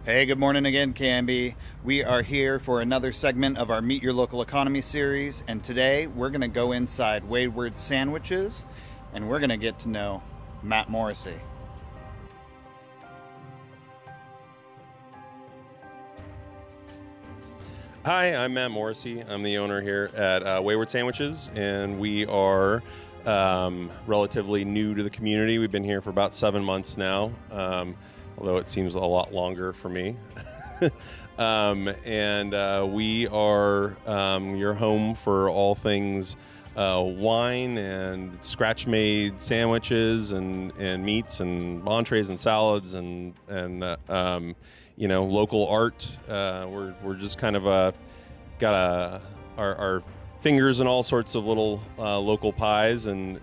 Hey, good morning again, Canby. We are here for another segment of our Meet Your Local Economy series, and today we're going to go inside Wayward Sandwiches, and we're going to get to know Matt Morrissey. Hi, I'm Matt Morrissey. I'm the owner here at Wayward Sandwiches, and we are relatively new to the community. We've been here for about 7 months now, although it seems a lot longer for me. We are your home for all things wine and scratch-made sandwiches and meats and entrees and salads and local art. We're just kind of got our fingers in all sorts of little local pies and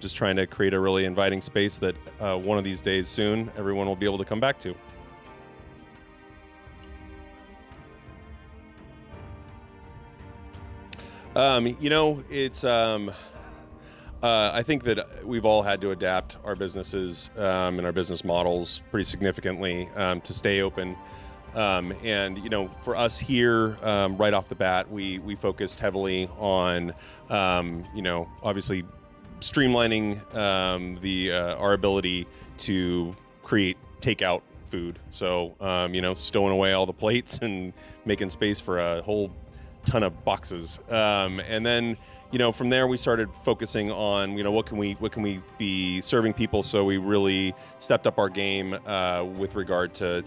just trying to create a really inviting space that one of these days soon everyone will be able to come back to. It's I think that we've all had to adapt our businesses and our business models pretty significantly to stay open. For us here, right off the bat, we focused heavily on, obviously streamlining our ability to create takeout food. So, stowing away all the plates and making space for a whole ton of boxes. From there we started focusing on, what can we be serving people. So we really stepped up our game with regard to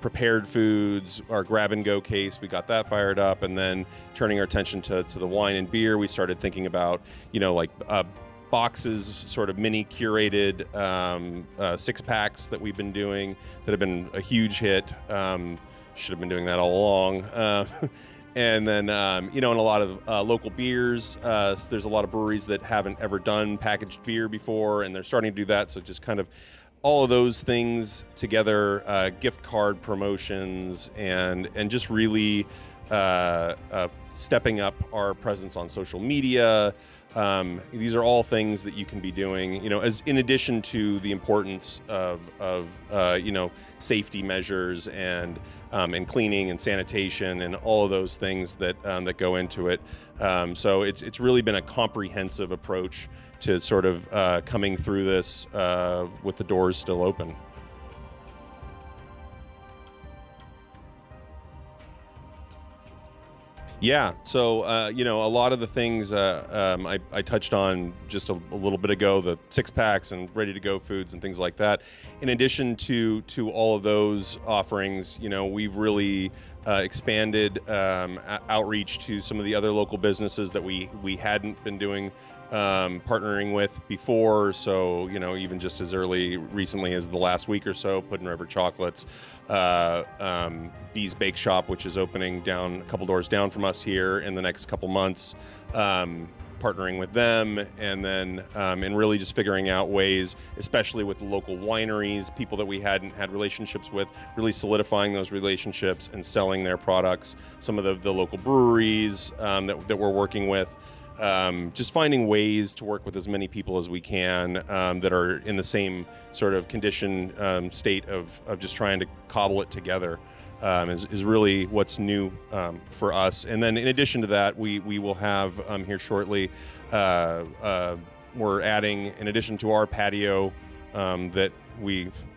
prepared foods, our grab and go case, we got that fired up, and then turning our attention to the wine and beer, we started thinking about, boxes, sort of mini curated 6-packs that we've been doing that have been a huge hit. Should have been doing that all along. And then, in a lot of local beers, there's a lot of breweries that haven't ever done packaged beer before, and they're starting to do that. So just kind of all of those things together, gift card promotions, and just really stepping up our presence on social media. These are all things that you can be doing, as in addition to the importance of safety measures and cleaning and sanitation and all of those things that go into it. So it's really been a comprehensive approach to sort of coming through this with the doors still open. Yeah, so a lot of the things I touched on just a little bit ago, the 6-packs and ready-to-go foods and things like that. In addition to all of those offerings, we've really expanded outreach to some of the other local businesses that we hadn't been doing partnering with before. So, even just as recently as the last week or so, Puddin' River Chocolates, Bee's Bake Shop, which is opening down a couple doors down from us here in the next couple months, partnering with them, and then and really just figuring out ways, especially with the local wineries, people that we hadn't had relationships with, really solidifying those relationships and selling their products. Some of the local breweries that we're working with. Just finding ways to work with as many people as we can that are in the same sort of condition, state of just trying to cobble it together is really what's new for us. And then in addition to that, we will have here shortly, we're adding, in addition to our patio that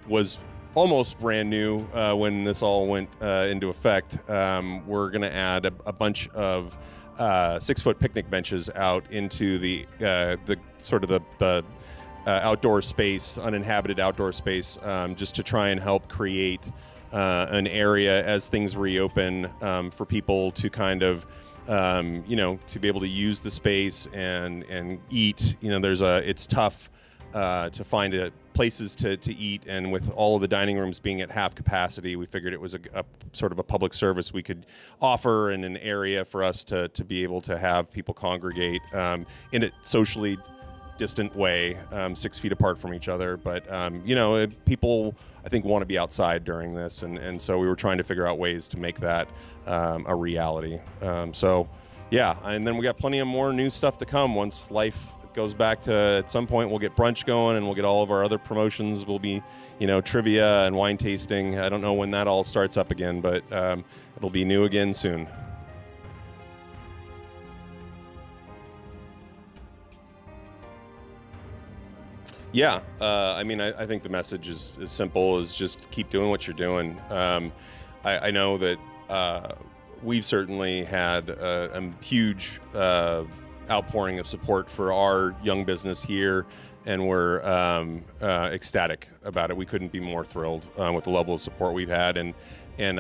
was almost brand new when this all went into effect, we're going to add a bunch of 6-foot picnic benches out into the outdoor space, uninhabited outdoor space, just to try and help create an area as things reopen for people to kind of to be able to use the space and eat. It's tough to find places to eat, and with all of the dining rooms being at half capacity, we figured it was a sort of a public service we could offer and an area for us to be able to have people congregate in a socially distant way, 6 feet apart from each other. But people, I think, want to be outside during this, and so we were trying to figure out ways to make that a reality. Yeah, and then we got plenty of more new stuff to come once life goes back to, at some point we'll get brunch going, and we'll get all of our other promotions. We'll be, trivia and wine tasting. I don't know when that all starts up again, but it'll be new again soon. Yeah, I think the message is as simple as just keep doing what you're doing. I know that we've certainly had a huge outpouring of support for our young business here, and we're ecstatic about it. We couldn't be more thrilled with the level of support we've had, and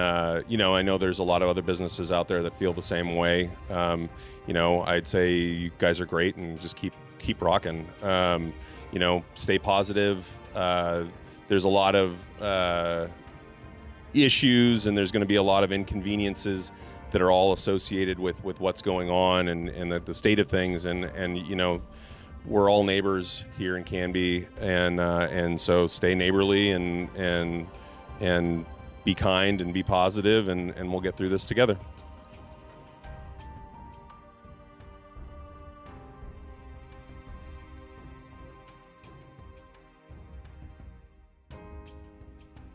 I know there's a lot of other businesses out there that feel the same way. I'd say you guys are great, and just keep rocking. Stay positive. There's a lot of issues, and there's going to be a lot of inconveniences that are all associated with what's going on and the state of things. And we're all neighbors here in Canby, and so stay neighborly and be kind and be positive, and we'll get through this together.